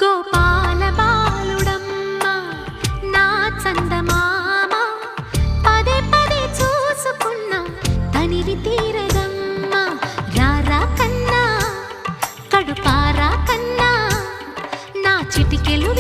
గోపాల బాలుడమ్మ నా చందమామ పదే పదే చూసుకున్న తనివి తీరదమ్మ రారా కన్నా కడుపారా కన్నా నా చిటికెలు